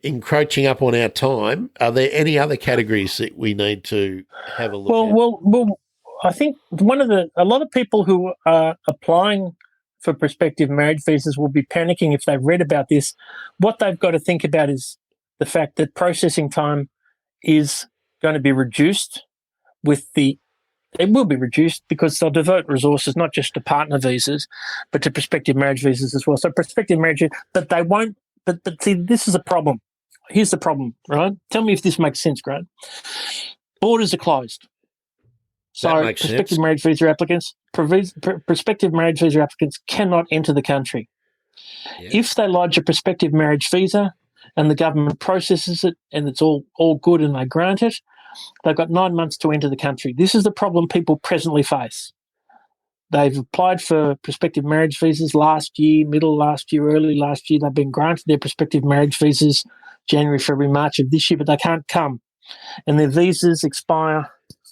encroaching up on our time. Are there any other categories that we need to have a look at? Well, I think a lot of people who are applying for prospective marriage visas will be panicking if they've read about this. What they've got to think about is the fact that processing time is going to be reduced. It will be reduced because they'll divert resources not just to partner visas, but to prospective marriage visas as well. So prospective marriage, but they won't. But see, this is a problem. Here's the problem, right? Tell me if this makes sense, Grant. Borders are closed. So prospective marriage visa applicants cannot enter the country. Yeah. If they lodge a prospective marriage visa and the government processes it and it's all good and they grant it, they've got 9 months to enter the country. This is the problem people presently face. They've applied for prospective marriage visas last year, middle last year, early last year. They've been granted their prospective marriage visas January, February, March of this year, but they can't come. And their visas expire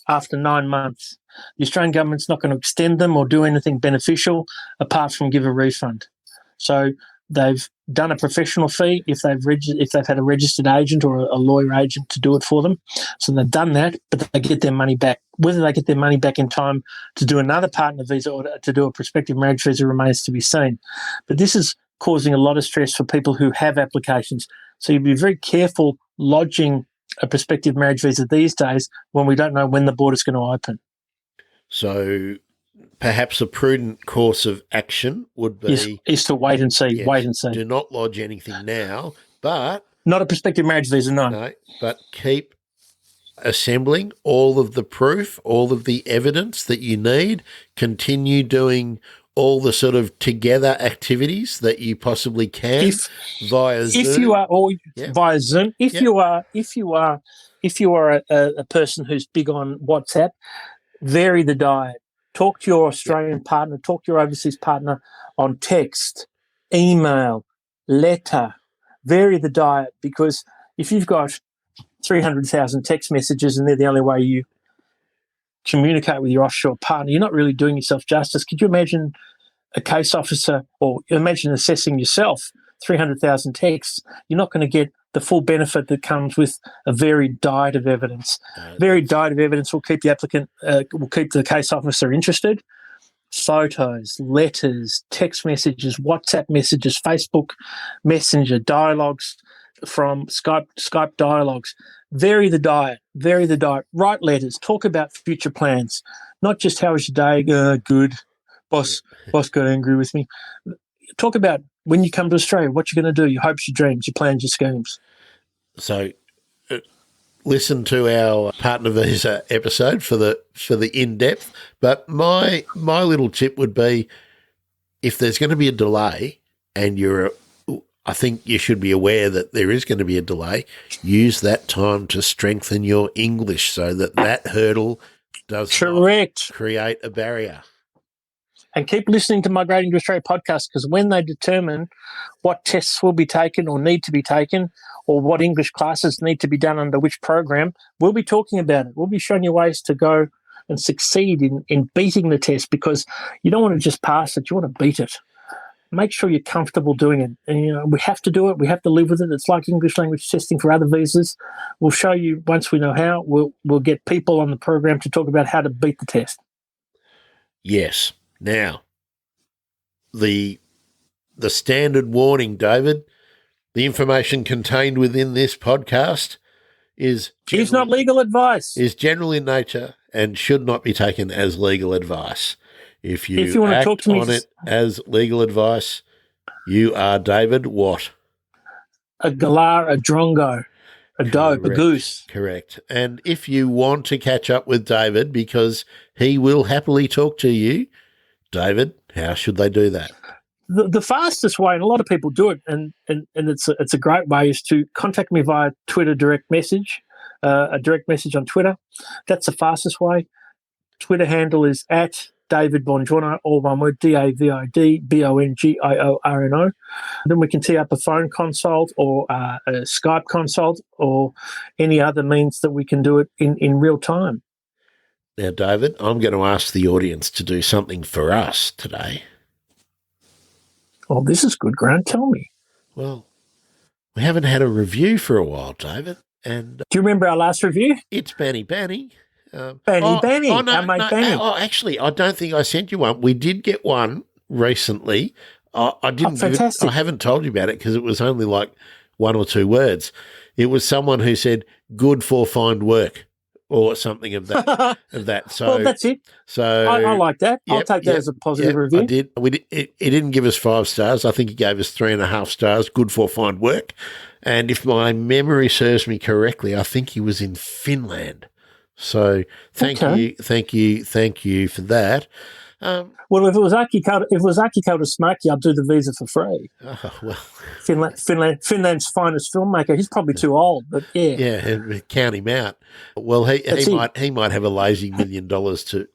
after 9 months. The Australian government's not going to extend them or do anything beneficial apart from give a refund. So they've done a professional fee if they've had a registered agent or a lawyer agent to do it for them. So they've done that, but they get their money back. Whether they get their money back in time to do another partner visa or to do a prospective marriage visa remains to be seen. But this is causing a lot of stress for people who have applications. So you'll be very careful lodging a prospective marriage visa these days when we don't know when the border's going to open. So perhaps a prudent course of action would be is to wait and see. Yes, wait and see. Do not lodge anything now, but not a prospective marriage visa. No, but keep assembling all of the proof, all of the evidence that you need. Continue doing all the sort of together activities that you possibly can via Zoom. If you are, via Zoom. If you are a person who's big on WhatsApp, vary the diet. Talk to your Australian partner, talk to your overseas partner on text, email, letter. Vary the diet, because if you've got 300,000 text messages and they're the only way you communicate with your offshore partner, you're not really doing yourself justice. Could you imagine a case officer, or imagine assessing yourself 300,000 texts? You're not going to get the full benefit that comes with a varied diet of evidence. Varied diet of evidence will keep the applicant, will keep the case officer interested. Photos, letters, text messages, WhatsApp messages, Facebook Messenger, dialogues from Skype dialogues. Vary the diet. Write letters. Talk about future plans, not just how was your day? Good. Boss got angry with me. Talk about when you come to Australia, what you're going to do, your hopes, your dreams, your plans, your schemes. So listen to our partner visa episode for the in-depth. But my little tip would be, if there's going to be a delay and I think you should be aware that there is going to be a delay, use that time to strengthen your English so that hurdle does not create a barrier. And keep listening to Migrating to Australia podcast, because when they determine what tests will be taken or need to be taken, or what English classes need to be done under which program, we'll be talking about it. We'll be showing you ways to go and succeed in beating the test, because you don't want to just pass it, you want to beat it. Make sure you're comfortable doing it. And, we have to do it. We have to live with it. It's like English language testing for other visas. We'll show you once we know how. We'll get people on the program to talk about how to beat the test. Yes. Now, the standard warning, David, the information contained within this podcast is not legal advice. Is general in nature and should not be taken as legal advice. If you want to talk to me on it as legal advice, you are, David, what? A galah, a drongo, a dope, a goose. Correct. And if you want to catch up with David, because he will happily talk to you, David, how should they do that? The fastest way, and a lot of people do it, and it's a great way, is to contact me via Twitter direct message, a direct message on Twitter. That's the fastest way. Twitter handle is at David Bongiorno, all one word, DavidBongiorno. Then we can tee up a phone consult or a Skype consult or any other means that we can do it in real time. Now, David, I'm going to ask the audience to do something for us today. Oh, this is good, Grant. Tell me. Well, we haven't had a review for a while, David. And do you remember our last review? It's Benny. Benny. Oh, actually, I don't think I sent you one. We did get one recently. I didn't. Fantastic. I haven't told you about it because it was only like 1 or 2 words. It was someone who said, "Good for find work," or something of that. So, well, that's it. So I like that. I'll take that as a positive review. I did. He didn't give us 5 stars. I think he gave us 3.5 stars. Good for find work. And if my memory serves me correctly, I think he was in Finland. So thank you for that. Well, if it was Aki Kaurismäki, I'd do the visa for free. Oh, well, Finland's finest filmmaker. He's probably too old, but yeah, count him out. Well, he might have a lazy $1 million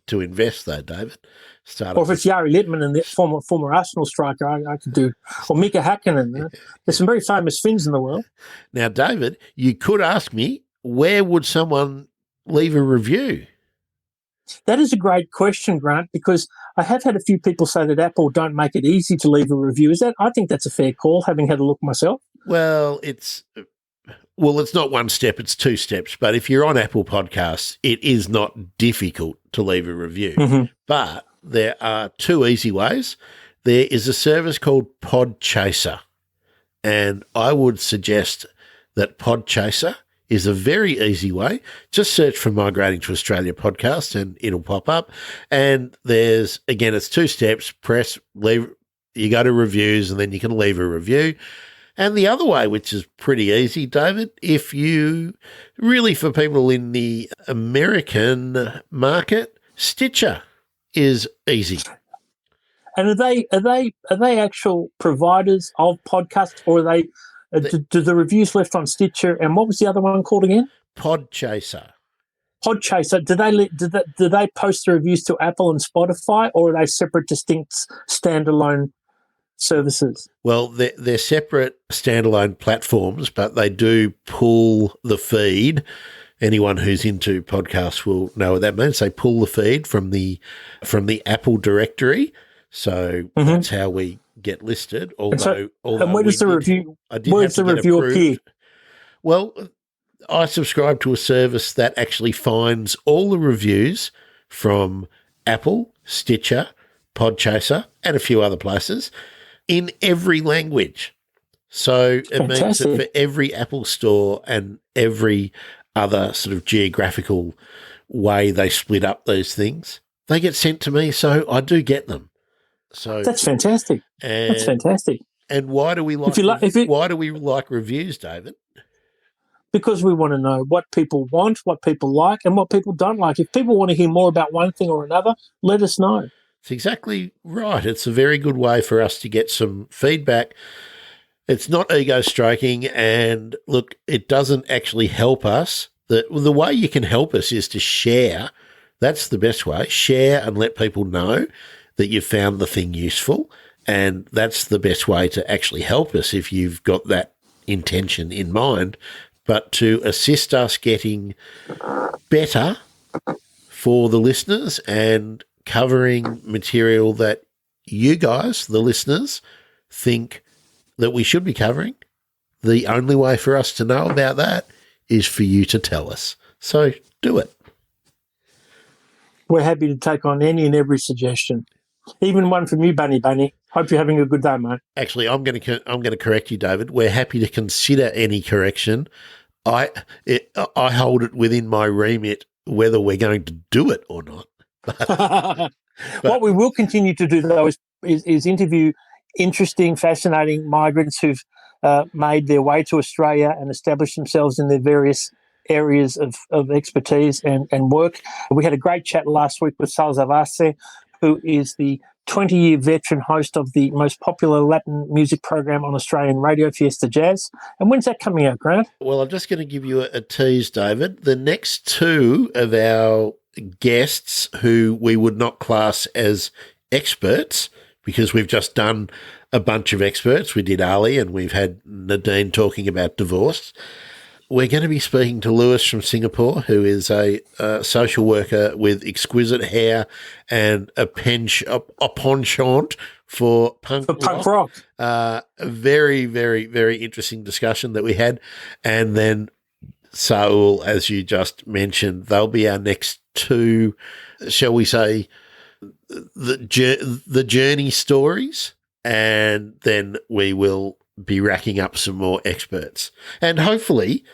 to invest though, David. Or if it's Jari Litmanen and the former Arsenal striker, I could do. Or Mika Häkkinen. There's some very famous Finns in the world. Now, David, you could ask me, where would someone leave a review? That is a great question, Grant, because I have had a few people say that Apple don't make it easy to leave a review. I think that's a fair call, having had a look myself. Well, it's not 1 step, it's 2 steps. But if you're on Apple Podcasts, it is not difficult to leave a review. Mm-hmm. But there are 2 easy ways. There is a service called Podchaser, and I would suggest that Podchaser is a very easy way. Just search for Migrating to Australia podcast and it'll pop up. And it's 2 steps. Leave, you go to reviews and then you can leave a review. And the other way, which is pretty easy, David, for people in the American market, Stitcher is easy. And are they actual providers of podcasts, or are they? Do the reviews left on Stitcher, and what was the other one called again? Podchaser. Podchaser, do they post the reviews to Apple and Spotify, or are they separate, distinct, standalone services? Well, they're separate standalone platforms, but they do pull the feed. Anyone who's into podcasts will know what that means. They pull the feed from the Apple directory, so that's how we get listed. Although and where does the review? Where does the review appear? Well, I subscribe to a service that actually finds all the reviews from Apple, Stitcher, Podchaser, and a few other places in every language. So it means that for every Apple store and every other sort of geographical way they split up these things, they get sent to me, so I do get them. So that's fantastic. That's fantastic. And why do we like why do we like reviews, David? Because we want to know what people want, what people like, and what people don't like. If people want to hear more about one thing or another, let us know. It's exactly right. It's a very good way for us to get some feedback. It's not ego stroking, and look, it doesn't actually help us. The way you can help us is to share. That's the best way. Share and let people know that you've found the thing useful, and that's the best way to actually help us if you've got that intention in mind. But to assist us getting better for the listeners and covering material that you guys, the listeners, think that we should be covering, the only way for us to know about that is for you to tell us. So do it. We're happy to take on any and every suggestion, even one from you, Bunny. Hope you're having a good day, mate. Actually, I'm going to correct you, David. We're happy to consider any correction. I hold it within my remit whether we're going to do it or not. What we will continue to do, though, is interview interesting, fascinating migrants who've made their way to Australia and established themselves in their various areas of expertise and work. We had a great chat last week with Salza Vase, who is the 20-year veteran host of the most popular Latin music program on Australian radio, Fiesta Jazz. And when's that coming out, Grant? Well, I'm just going to give you a tease, David. The next two of our guests who we would not class as experts, because we've just done a bunch of experts. We did Ali and we've had Nadine talking about divorce. We're going to be speaking to Lewis from Singapore, who is a social worker with exquisite hair and a penchant for punk rock. A very, very, very interesting discussion that we had. And then Saul, as you just mentioned, they'll be our next two, shall we say, the journey stories. And then we will be racking up some more experts. And hopefully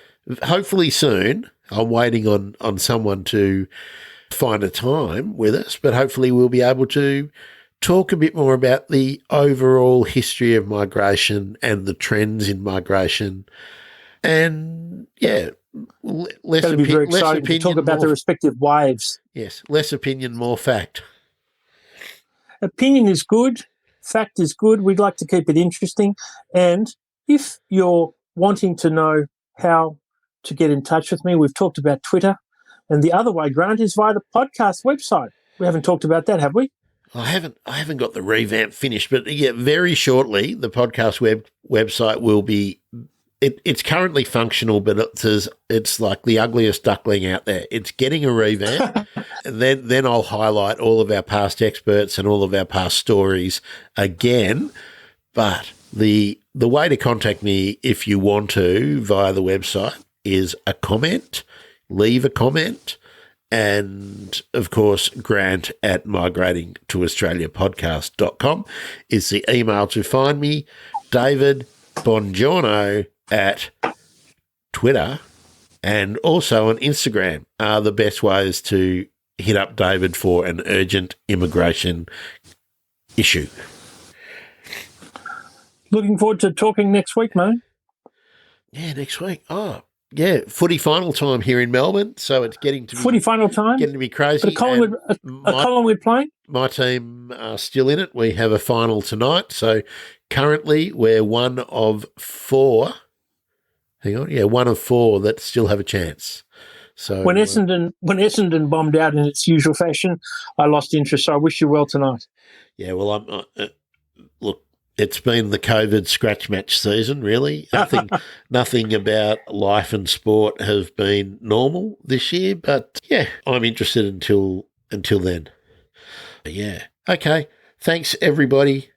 soon, I'm waiting on someone to find a time with us, but hopefully we'll be able to talk a bit more about the overall history of migration and the trends in migration. And, yeah, less opinion, to talk about the respective waves. Yes, less opinion, more fact. Opinion is good. Fact is good. We'd like to keep it interesting. And if you're wanting to know how to get in touch with me, we've talked about Twitter. And the other way, Grant, is via the podcast website. We haven't talked about that, have we? I haven't got the revamp finished, but yeah, very shortly the podcast website will be. It's currently functional, but it's like the ugliest duckling out there. It's getting a revamp, and then I'll highlight all of our past experts and all of our past stories again. But the way to contact me, if you want to, via the website, is a comment. Leave a comment. And, of course, Grant at migratingtoaustraliapodcast.com is the email to find me. David Bongiorno at Twitter and also on Instagram are the best ways to hit up David for an urgent immigration issue. Looking forward to talking next week, mate. Yeah, next week. Oh, yeah, footy final time here in Melbourne, so it's getting to be footy final time, getting to be crazy. But Collingwood playing. My team are still in it. We have a final tonight, so currently we're one of four. Hang on, yeah, one of four that still have a chance. So when Essendon bombed out in its usual fashion, I lost interest. So I wish you well tonight. yeah, well, look, it's been the COVID scratch match season, really. I think nothing about life and sport have been normal this year, but yeah, I'm interested until then. But yeah. Okay. Thanks, everybody.